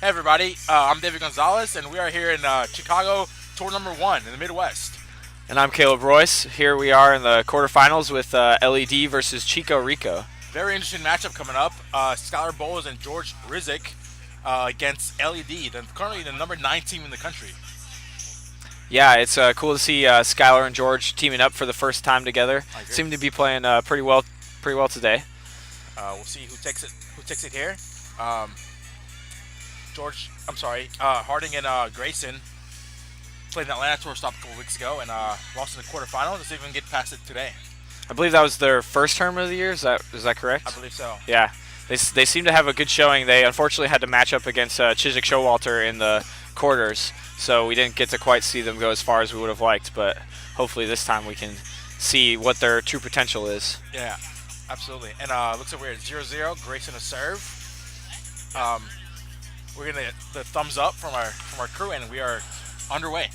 Hey everybody, I'm David Gonzalez, and we are here in Chicago, tour number 1 in the Midwest. And I'm Caleb Royce. Here we are in the quarterfinals with L.E.D versus Chico Rico. Very interesting matchup coming up. Skylar Bowles and George Rizik against L.E.D, currently the number 9 team in the country. Yeah, it's cool to see Skylar and George teaming up for the first time together. I agree. Seem to be playing pretty well today. We'll see who takes it. Who takes it here? Harding and Grayson played an Atlanta tour stop a couple weeks ago and lost in the quarterfinals. Let's even get past it today. I believe that was their first tournament of the year. Is that correct? I believe so. Yeah, they seem to have a good showing. They unfortunately had to match up against Chiswick Showalter in the quarters, so we didn't get to quite see them go as far as we would have liked. But hopefully this time we can see what their true potential is. Yeah, absolutely. And looks like we're at 0-0. Grayson a serve. We're gonna get the thumbs up from our crew, and we are underway.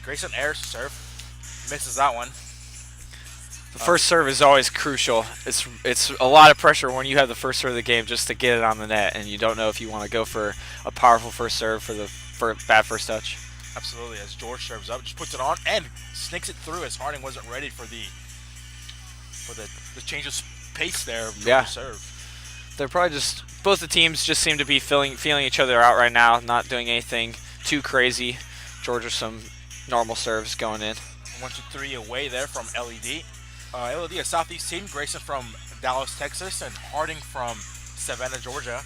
Grayson airs serve, misses that one. The first serve is always crucial. It's a lot of pressure when you have the first serve of the game just to get it on the net, and you don't know if you want to go for a powerful first serve for the bad first touch. Absolutely, as George serves up, just puts it on and sneaks it through as Harding wasn't ready for the change of pace there of George's serve. They're probably just both the teams just seem to be feeling each other out right now, not doing anything too crazy. George with some normal serves going in. 1-2-3 away there from L.E.D. L.E.D. a Southeast team. Grayson from Dallas, Texas, and Harding from Savannah, Georgia.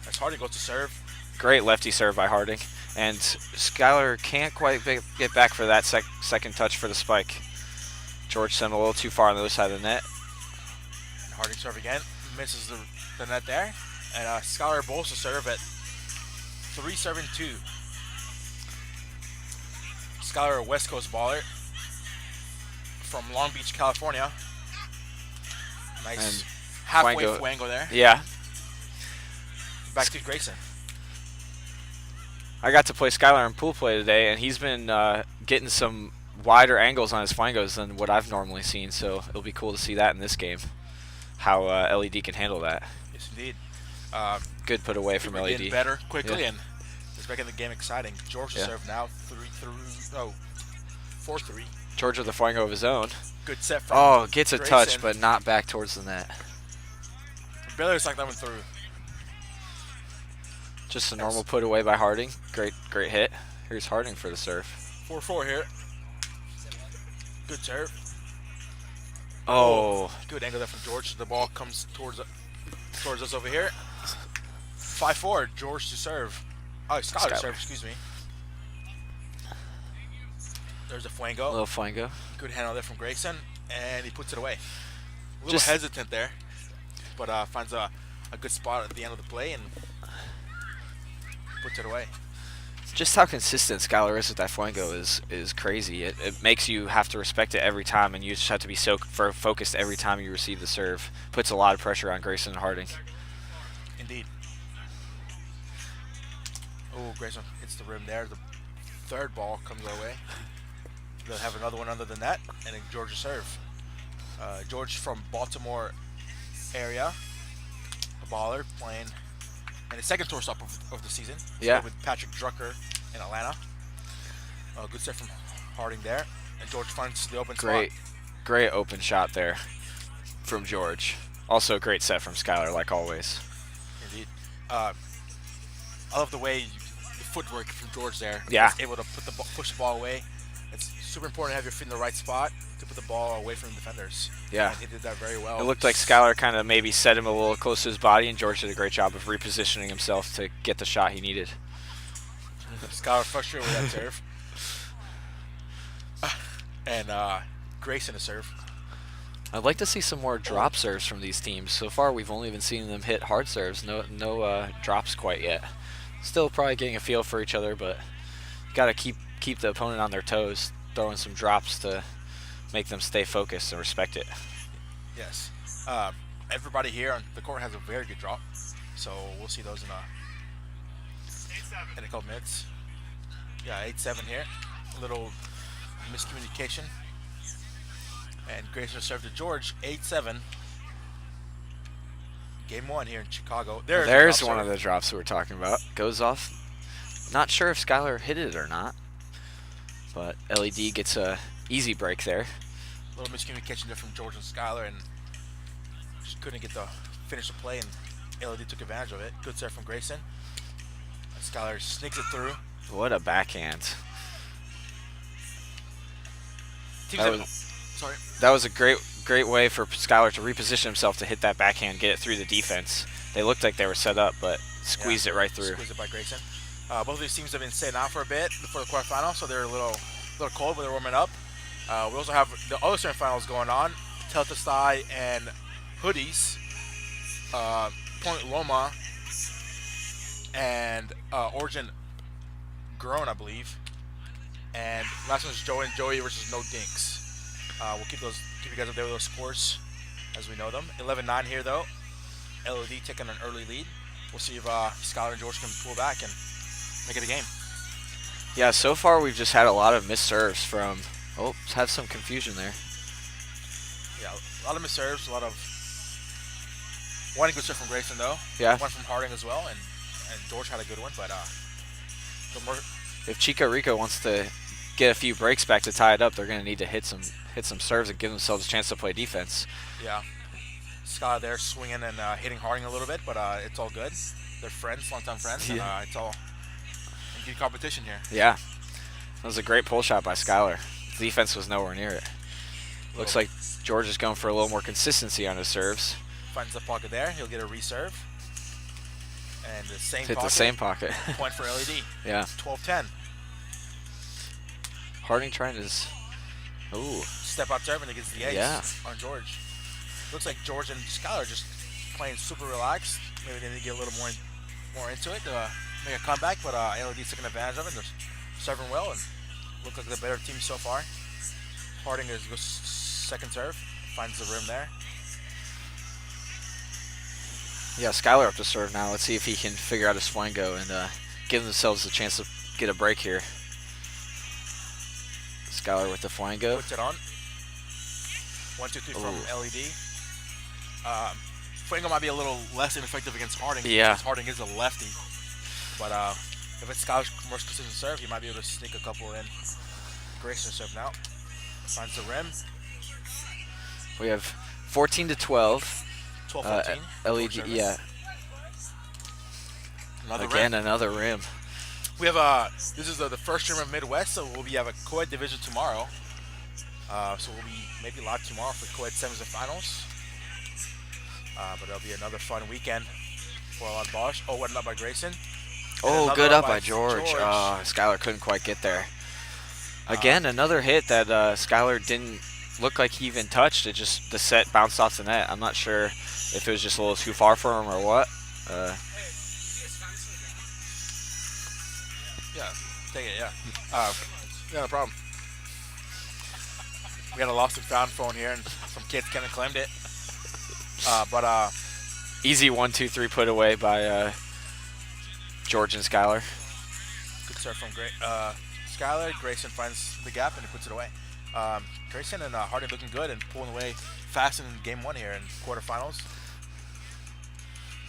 As Harding goes to serve. Great lefty serve by Harding, and Skylar can't quite get back for that second touch for the spike. George sent a little too far on the other side of the net. And Harding serve again, misses the net there. And Skylar Bowles to serve at 3-7-2. Skylar, a West Coast baller from Long Beach, California. Nice And halfway fuego there. Yeah. Back to Grayson. I got to play Skylar in pool play today, and he's been getting some wider angles on his flangos than what I've normally seen, so it'll be cool to see that in this game, how L.E.D can handle that. Yes, indeed. Good put away from L.E.D. Getting better quickly, and it's making the game exciting. George to serve now, 4-3. George with a flango of his own. Good set from gets a Grayson. touch, but not back towards the net. Barely looks like that went through. Just a normal put away by Harding. Great hit. Here's Harding for the serve. 4-4 here. Good serve. Oh. Good angle there from George. The ball comes towards us over here. 5-4. George to serve. Oh, Skylar to serve. Excuse me. There's a flango. A little flango. Good handle there from Grayson, and he puts it away. A little hesitant there, but finds a good spot at the end of the play and puts it away. Just how consistent Skylar is with that flango is crazy. It makes you have to respect it every time, and you just have to be so focused every time you receive the serve. Puts a lot of pressure on Grayson and Harding. Indeed. Oh, Grayson hits the rim there. The third ball comes our way. They'll have another one under the net, and then George to serve. George from Baltimore area, a baller, playing in his second tour stop of the season. Yeah. With Patrick Drucker in Atlanta. Good set from Harding there, and George finds the open spot. Great open shot there from George. Also a great set from Skylar, like always. Indeed. I love the way the footwork from George there. Yeah. He's able to push the ball away. It's super important to have your feet in the right spot to put the ball away from the defenders. Yeah. And he did that very well. It looked like Skylar kind of maybe set him a little close to his body, and George did a great job of repositioning himself to get the shot he needed. Skylar frustrated with that serve. And Grayson to serve. I'd like to see some more drop serves from these teams. So far, we've only been seeing them hit hard serves. No drops quite yet. Still probably getting a feel for each other, but got to keep the opponent on their toes, throwing some drops to make them stay focused and respect it. Yes. Everybody here on the court has a very good drop, so we'll see those in a couple minutes. Yeah, 8-7 here. A little miscommunication. And Grayson served to George, 8-7. Game 1 here in Chicago. There's one of the drops we were talking about. Goes off. Not sure if Skylar hit it or not, but L.E.D gets a easy break there. A little miscommunication there from George and Skylar, and just couldn't get the finish the play, and L.E.D took advantage of it. Good serve from Grayson. And Skylar sneaks it through. What a backhand. That was a great way for Skylar to reposition himself to hit that backhand, get it through the defense. They looked like they were set up, but squeezed it right through. Squeezed it by Grayson. Both of these teams have been sitting out for a bit before the quarterfinals, so they're a little cold, but they're warming up. We also have the other semifinals going on. Teltastai and Hoodies, Point Loma, and Origin Grown, I believe. And last one is Joey and Joey versus No Dinks. We'll keep you guys updated with those scores as we know them. 11-9 here though. L.E.D taking an early lead. We'll see if Skylar and George can pull back and make it a game. Yeah, so far we've just had a lot of missed serves from. Oh, had some confusion there. Yeah, a lot of missed serves, a lot of. One good serve from Grayson though. Yeah. One from Harding as well, and George had a good one, but if Chico Rico wants to get a few breaks back to tie it up, they're going to need to hit some serves and give themselves a chance to play defense. Yeah. Skylar there swinging and hitting Harding a little bit, but it's all good. They're friends, longtime friends, and it's all good competition here. Yeah. That was a great pull shot by Skylar. The defense was nowhere near it. Looks like George is going for a little more consistency on his serves. Finds the pocket there. He'll get a reserve. And the same pocket. Point for L.E.D. Yeah. 12-10. Harding trying to step out serve and against the ace on George. Looks like George and Skylar are just playing super relaxed. Maybe they need to get a little more into it to make a comeback, but L.E.D's taking advantage of it. They're serving well and look like the better team so far. Harding goes second serve, finds the rim there. Yeah, Skylar up to serve now. Let's see if he can figure out his flango and give themselves a chance to get a break here. Skylar with the flango. Puts it on. 1-2-3 from L.E.D. Flango might be a little less ineffective against Harding. Yeah. Because Harding is a lefty. But if it's Skylar's more consistent serve, he might be able to sneak a couple in. Grayson serve now. Finds the rim. We have 14-12. 12-14. L.E.D. Yeah. Another rim. We have this is the first tournament of Midwest, so we'll have a co-ed division tomorrow. So we'll be maybe live tomorrow for co-ed semis and finals. But it'll be another fun weekend for a lot of Bosch. Oh, what an up by Grayson. Oh, good up by George. Skylar couldn't quite get there. Again, another hit that Skylar didn't look like he even touched. It just, the set bounced off the net. I'm not sure if it was just a little too far for him or what. Yeah, take it, yeah. Yeah, no problem. We got a lost and found phone here, and some kids kind of claimed it. Easy 1-2-3 put away by George and Skylar. Good start from Skylar. Grayson finds the gap and he puts it away. Grayson and Harding looking good and pulling away fast in game 1 here in quarterfinals.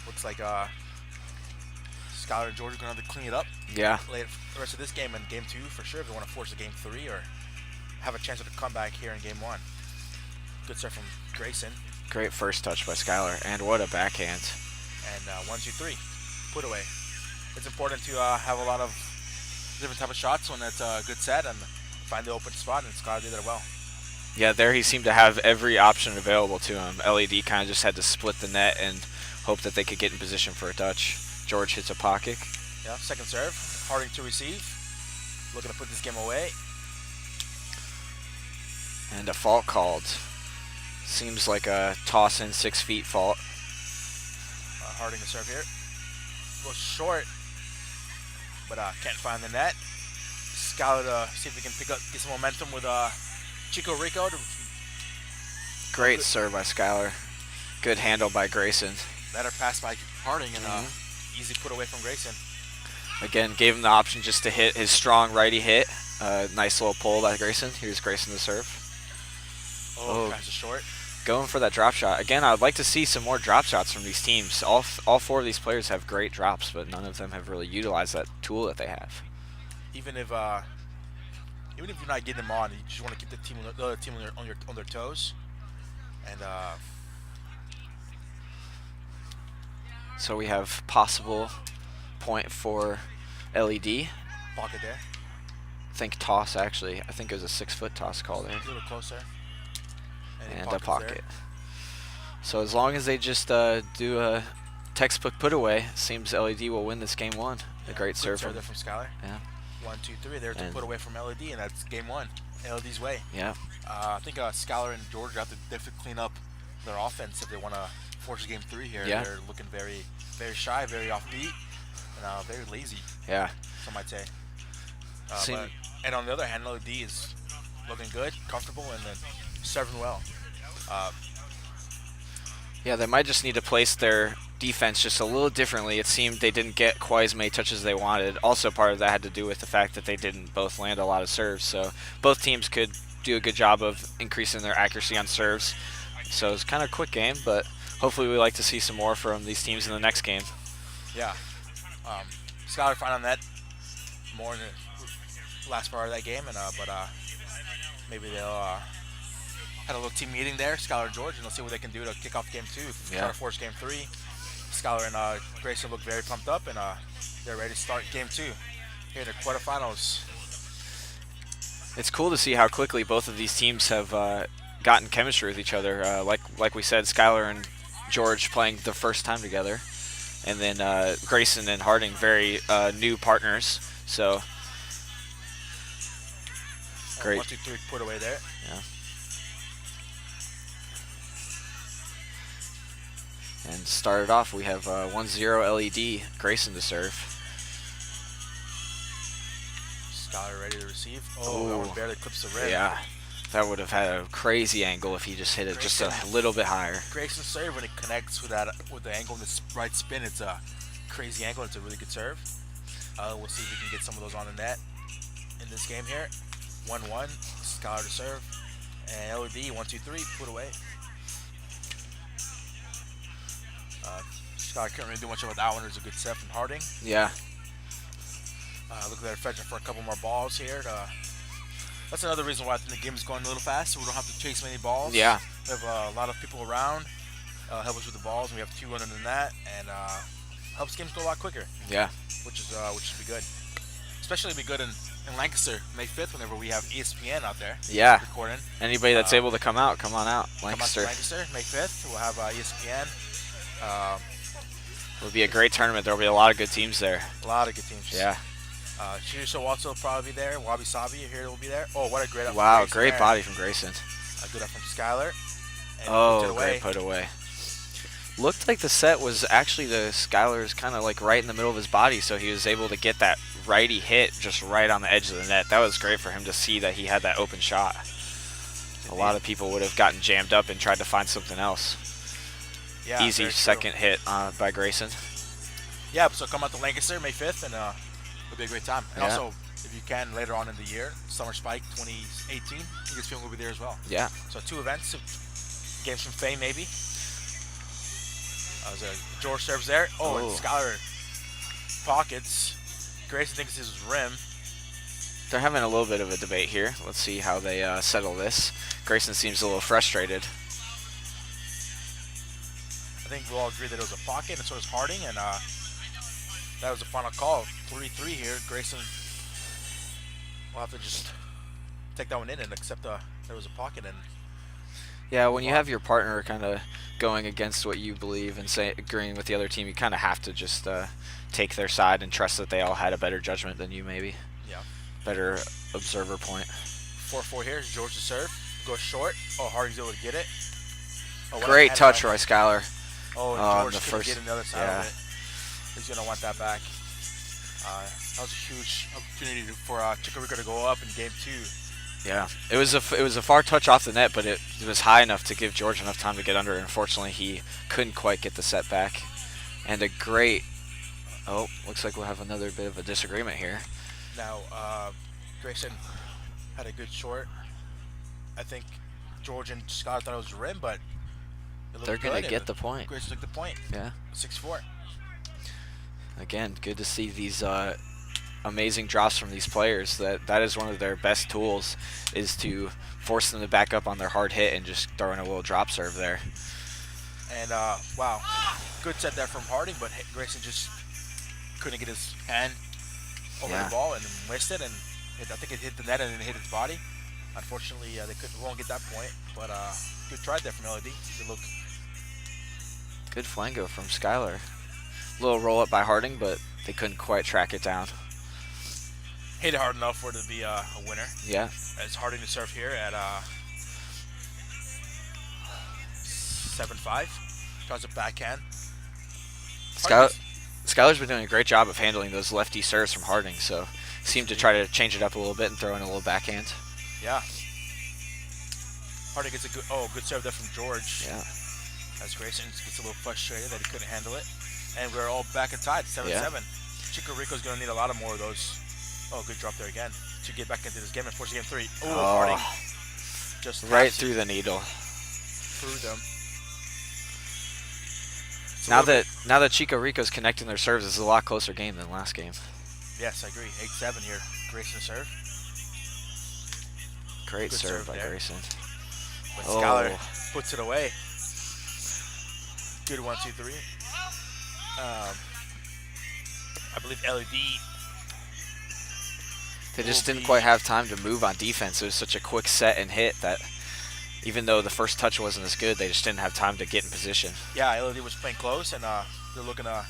Looks like Skylar and George are going to have to clean it up. Yeah. Later, the rest of this game and game 2 for sure if they want to force a game 3 or have a chance at a comeback here in game 1. Good start from Grayson. Great first touch by Skylar, and what a backhand. And 1-2-3, put away. It's important to have a lot of different type of shots when it's a good set and find the open spot, and Skylar did that well. Yeah, there he seemed to have every option available to him. L.E.D kind of just had to split the net and hope that they could get in position for a touch. George hits a pocket. Yeah, second serve. Harding to receive. Looking to put this game away. And a fault called. Seems like a toss in 6 feet fault. Harding to serve here. A little short, but can't find the net. Skylar to see if he can get some momentum with Chico Rico. Great serve by Skylar. Good handle by Grayson. Better pass by Harding and easy put away from Grayson. Again, gave him the option just to hit his strong righty hit. Nice little pull by Grayson. Here's Grayson to serve. Oh, pass is short. going for that drop shot. Again, I'd like to see some more drop shots from these teams. All four of these players have great drops, but none of them have really utilized that tool that they have. Even if you're not getting them on, you just want to keep the other team on their toes. And so we have possible point for L.E.D. pocket there. I think toss, actually. I think it was a 6-foot toss call there. A little closer. And a pocket. So as long as they just do a textbook put away, it seems L.E.D. will win this game 1. Yeah, a great serve there from Skylar. Yeah. 1, 2, 3. There's a put away from L.E.D. and that's game 1. L.E.D.'s way. Yeah. I think Skylar and George have to definitely clean up their offense if they want to force game 3 here. Yeah. They're looking very, very shy, very offbeat, and very lazy. Yeah. Some might say. And on the other hand, L.E.D. is looking good, comfortable, and then serving well. Yeah, they might just need to place their defense just a little differently. It seemed they didn't get quite as many touches as they wanted. Also, part of that had to do with the fact that they didn't both land a lot of serves. So both teams could do a good job of increasing their accuracy on serves. So it's kind of a quick game, but hopefully we like to see some more from these teams in the next game. Yeah. Skylar fine on that more in the last part of that game, and but maybe they'll had a little team meeting there, Skylar and George, and they'll see what they can do to kick off game 2. Try to force game 3. Skylar and Grayson look very pumped up, and they're ready to start game 2 here in the quarterfinals. It's cool to see how quickly both of these teams have gotten chemistry with each other. Like we said, Skylar and George playing the first time together, and then Grayson and Harding, very new partners. So great. 1, 2, 3 put away there. Yeah. And started off, we have 1-0 L.E.D. Grayson to serve. Skylar ready to receive. Oh, that one barely clips the rim. Yeah, that would have had a crazy angle if he just hit it just a little bit higher. Grayson's serve, when it connects with the angle in the right spin, it's a crazy angle. It's a really good serve. We'll see if we can get some of those on the net in this game here. 1-1, Skylar to serve, and L.E.D. 1, 2, 3 put away. Skylar can't really do much about that one. There's a good set from Harding. Yeah. Look at that, fetching for a couple more balls here. That's another reason why I think the game is going a little fast, so we don't have to chase many balls. Yeah. We have a lot of people around, help us with the balls, and we have 2 running in that, and helps games go a lot quicker. Yeah. Which should be good. Especially be good in Lancaster, May 5th, whenever we have ESPN out there. Yeah. Recording. Anybody that's able to come on out. Lancaster. Come out to Lancaster, May 5th. We'll have ESPN. It'll be a great tournament. There'll be a lot of good teams there. A lot of good teams. Yeah. Chico also will probably be there. Wabi Sabi here will be there. Oh, what a great up from Wow, Grayson great there. body from Grayson. A good up from Skylar. And Oh, great put away. Looked like the set was actually the Skylar's kind of like right in the middle of his body, so he was able to get that righty hit just right on the edge of the net. That was great for him to see that he had that open shot. A lot of people would have gotten jammed up and tried to find something else. Yeah, easy second hit by Grayson. Yeah, so come out to Lancaster May 5th, and it'll be a great time. And also, if you can, later on in the year, Summer Spike 2018, Lucasfilm will be there as well. Yeah. So 2 events, games from fame maybe. George serves there. Oh, and Skylar pockets. Grayson thinks this is rim. They're having a little bit of a debate here. Let's see how they settle this. Grayson seems a little frustrated. I think we'll all agree that it was a pocket, and so was Harding, and that was the final call. 3-3 here. Grayson will have to just take that one in and accept there was a pocket. And yeah, when you have your partner kind of going against what you believe and agreeing with the other team, you kind of have to just take their side and trust that they all had a better judgment than you, maybe. Yeah. Better observer point. 4-4 here. George to serve. Goes short. Oh, Harding's able to get it. Oh, great touch, Roy Skylar. Oh, and George couldn't get on the other side of it. He's going to want that back. That was a huge opportunity for Chico Rico to go up in game 2. Yeah, it was a far touch off the net, but it was high enough to give George enough time to get under. Unfortunately, he couldn't quite get the set back. And a great, looks like we'll have another bit of a disagreement here. Now, Grayson had a good short. I think George and Scott thought it was rim, but They're going to get the point. Grayson took the point. Yeah. 6-4. Again, good to see these amazing drops from these players. That is one of their best tools, is to force them to back up on their hard hit and just throw in a little drop serve there. And wow, good set there from Harding, but Grayson just couldn't get his hand over the ball and missed it, and I think it hit the net and then hit his body. Unfortunately, they won't get that point, but good try there from L.E.D. Good flango from Skylar. Little roll up by Harding, but they couldn't quite track it down. Hit it hard enough for it to be a winner. Yeah. As Harding to serve here at 7-5. Tries a backhand. Skylar's been doing a great job of handling those lefty serves from Harding, so seemed to try to change it up a little bit and throw in a little backhand. Yeah. Harding gets a good serve there from George. Yeah. As Grayson gets a little frustrated that he couldn't handle it. And we're all back and tied, 7-7. Chico Rico's going to need a lot of more of those. Oh, good drop there again to get back into this game and force game 3. Ooh, Harding just right through the needle. Through them. Now that Chico Rico's connecting their serves, it's a lot closer game than last game. Yes, I agree. 8-7 here. Grayson serve. Great serve by Grayson. But Skylar puts it away. Good 1-2-3. I believe L.E.D. They just didn't quite have time to move on defense. It was such a quick set and hit that even though the first touch wasn't as good, they just didn't have time to get in position. Yeah, L.E.D. was playing close, and they're looking to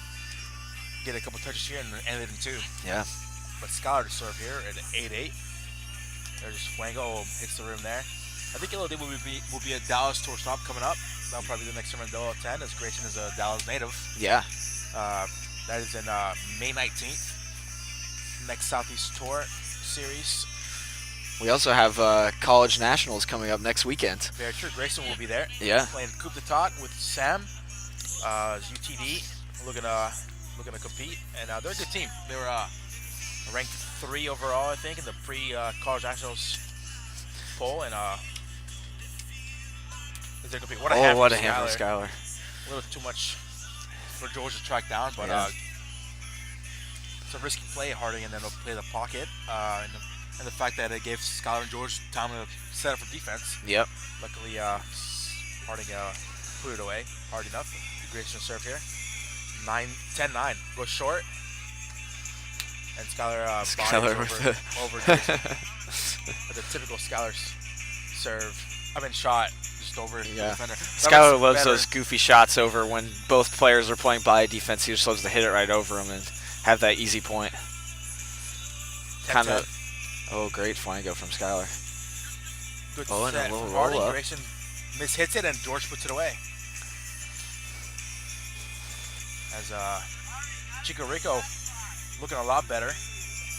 get a couple touches here and end it in 2. Yeah. But Skylar to serve here at 8-8. There's just Flango hits the rim there. I think L.E.D. will be a Dallas tour stop coming up. That'll probably be the next tournament they'll attend, as Grayson is a Dallas native. Yeah. That is in May 19th. Next Southeast Tour Series. We also have college nationals coming up next weekend. Very true. Grayson will be there. Yeah. Playing Coupe de Tot with Sam. UTD looking to compete, and they're a good team. They were ranked 3 overall, I think, in the pre-college nationals poll, and they're compete. What a hand from A Skylar. little too much for George to track down, but it's a risky play, Harding, and then they'll play the pocket, and the fact that it gave Skylar and George time to set up for defense. Yep. Luckily, Harding put it away hard enough. Grayson serve here. 10-9. Goes short. And Skylar over Grayson. The typical Skylar shot just over the defender. Skylar loves those goofy shots over when both players are playing by defense. He just loves to hit it right over them and have that easy point. Great flango from Skylar. Good and set a little from roll Harding. up. Grayson mishits it, and George puts it away. As Chico Rico looking a lot better.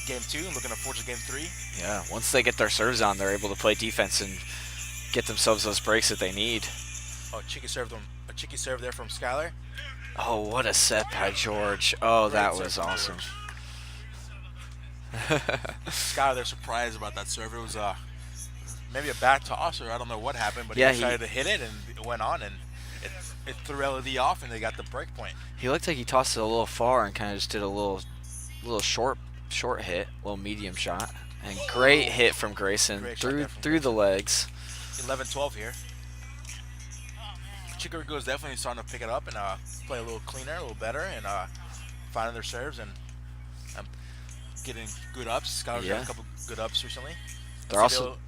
Game 2, looking to forge a game 3. Yeah, once they get their serves on, they're able to play defense and get themselves those breaks that they need. Oh, cheeky serve there from Skylar. Oh, what a set by George. Oh, that was awesome. Skylar, they're surprised about that serve. It was maybe a bad toss, or I don't know what happened, but he decided to hit it, and it went on, and it threw L.E.D. off, and they got the break point. He looked like he tossed it a little far and kind of just did a little short hit, little medium shot, and great hit from Grayson through the legs. 11-12 here. Chico Rico is definitely starting to pick it up and play a little cleaner, a little better, and finding their serves and getting good ups. Skylar's got a couple good ups recently. They're also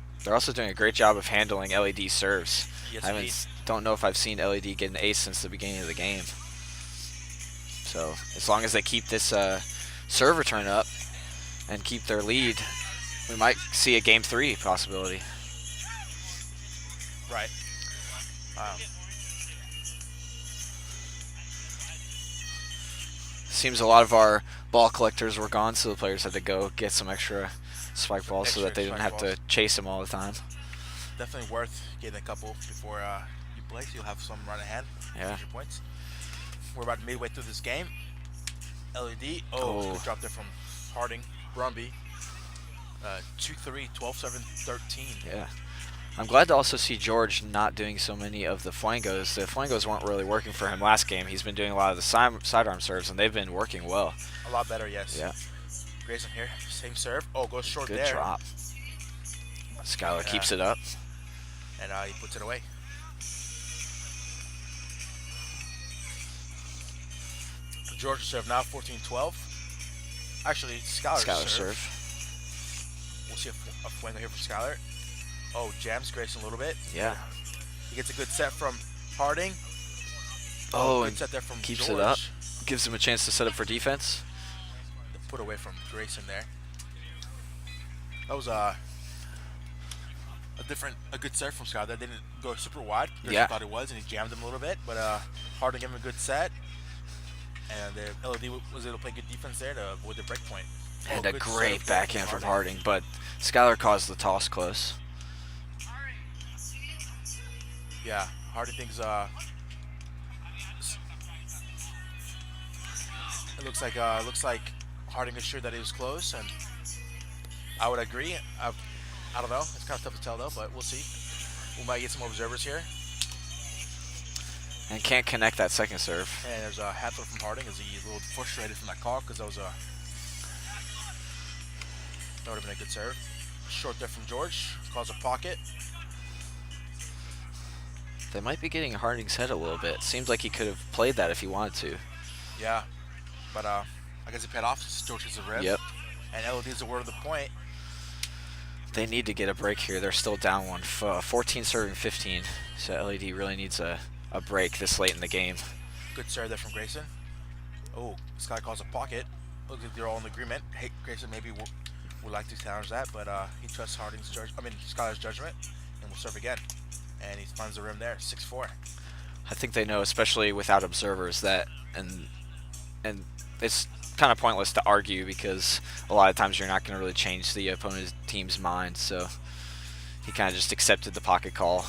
doing a great job of handling L.E.D. serves. Yes, don't know if I've seen L.E.D. get an ace since the beginning of the game. So as long as they keep this serve return up and keep their lead, we might see a game 3 possibility. Right. Seems a lot of our ball collectors were gone, so the players had to go get some extra spike balls so that they didn't have to chase them all the time. Definitely worth getting a couple before you play, so you'll have some run ahead. Yeah. Points. We're about midway through this game. L.E.D. Good drop there from Harding. Brumby. 2-3, 12-7, 13. Yeah. I'm glad to also see George not doing so many of the flangos. The flangos weren't really working for him last game. He's been doing a lot of the sidearm serves, and they've been working well. A lot better, yes. Yeah. Grayson here, same serve. Oh, goes short Good there. drop. Skylar keeps it up. And he puts it away. Georgia serve now, 14-12. Actually, Skylar's serve. We'll see a flango here from Skylar. Oh, jams Grayson a little bit. Yeah. He gets a good set from Harding. Oh, good and set there from keeps George. it up. Gives him a chance to set up for defense. The put away from Grayson there. That was a good serve from Skylar. That didn't go super wide. Grayson thought it was, and he jammed him a little bit. But Harding gave him a good set. And L.E.D was able to play good defense there to avoid the break point. And a great backhand from Harding, but Skylar caused the toss close. Yeah, Harding thinks it looks like Harding is sure that it was close, and I would agree. I don't know. It's kind of tough to tell though, but we'll see. We might get some more observers here. And can't connect that second serve. And there's a hat throw from Harding as he's a little frustrated from that call because that would have been a good serve. Short there from George. Calls a pocket. They might be getting Harding's head a little bit. Seems like he could have played that if he wanted to. Yeah, but I guess he paid off. George hits a rib. Yep. And L.E.D's the word of the point. They need to get a break here. They're still down one. 14 serving 15. So L.E.D really needs a break this late in the game. Good serve there from Grayson. Oh, this guy calls a pocket. Looks like they're all in agreement. Hey, Grayson maybe would like to challenge that, but he trusts Skylar's judgment, and will serve again. And he finds the rim there, 6-4. I think they know, especially without observers, that and it's kind of pointless to argue because a lot of times you're not going to really change the opponent's team's mind. So he kind of just accepted the pocket call.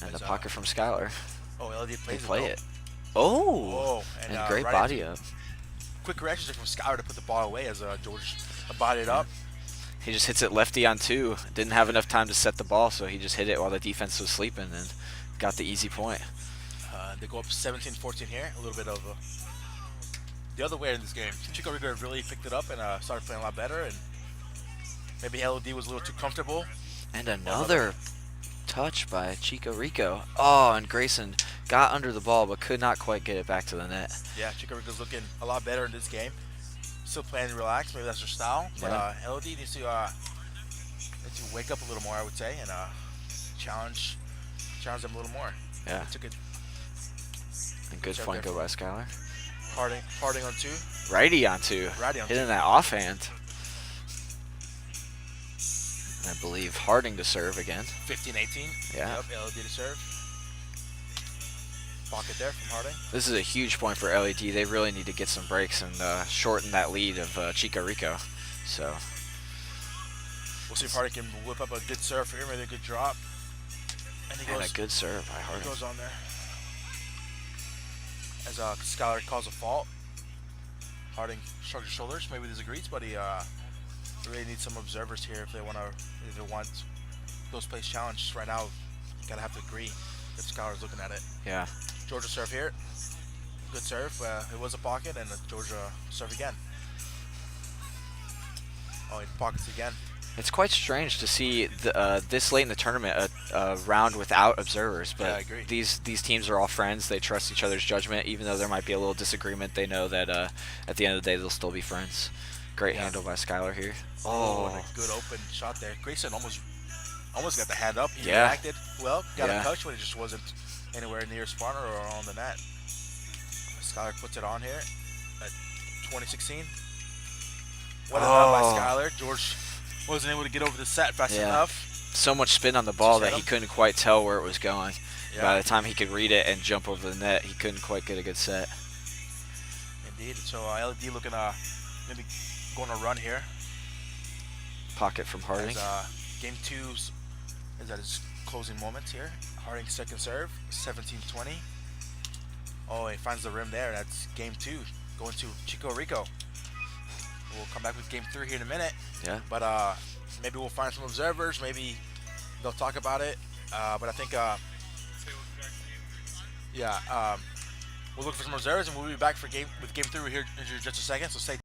And the pocket from Skylar. Oh, L.E.D plays play it. Oh, and great right body up. Quick reaction from Skylar to put the ball away as George bodied up. He just hits it lefty on two. Didn't have enough time to set the ball, so he just hit it while the defense was sleeping and got the easy point. They go up 17-14 here. A little bit of the other way in this game. Chico Rico really picked it up and started playing a lot better. And maybe L.E.D was a little too comfortable. And another touch by Chico Rico. Oh, and Grayson got under the ball but could not quite get it back to the net. Yeah, Chico Rico's looking a lot better in this game. Still playing relaxed, maybe that's their style. But L.E.D needs to wake up a little more, I would say, and challenge them a little more. Yeah. Took it. And good flanko by Skylar. Harding on two. Righty on two. Hitting that offhand. I believe Harding to serve again. 15-18. Yeah. Yep, L.E.D to serve. Pocket there from Harding. This is a huge point for L.E.D. They really need to get some breaks and shorten that lead of Chico Rico. So we'll see if Harding can whip up a good serve for him, maybe a good drop. And a good serve by Harding. He goes on there. As Skylar calls a fault. Harding shrugs his shoulders, maybe disagrees, but he really needs some observers here if they want those plays challenged right now. You gotta have to agree if Skylar's looking at it. Yeah. Georgia serve here. Good serve. It was a pocket, and Georgia serve again. Oh, he pockets again. It's quite strange to see this late in the tournament a round without observers, but yeah, I agree. These teams are all friends. They trust each other's judgment, even though there might be a little disagreement. They know that at the end of the day they'll still be friends. Great handle by Skylar here. Oh, and a good open shot there. Grayson almost got the hand up. He reacted well, got a touch, but it just wasn't anywhere near spawner or on the net. Skylar puts it on here at 2016. What a shot by Skylar. George wasn't able to get over the set fast enough. So much spin on the ball that he couldn't quite tell where it was going. Yeah. By the time he could read it and jump over the net, he couldn't quite get a good set. Indeed. So L.E.D looking maybe going to run here. Pocket from Harding. Game 2 is at his closing moments here. Harding second serve, 17-20. Oh, he finds the rim there. That's game 2 going to Chico Rico. We'll come back with game 3 here in a minute. Yeah. But maybe we'll find some observers. Maybe They'll talk about it, but I think yeah, we'll look for some reserves, and we'll be back for game 3 here in just a second. So stay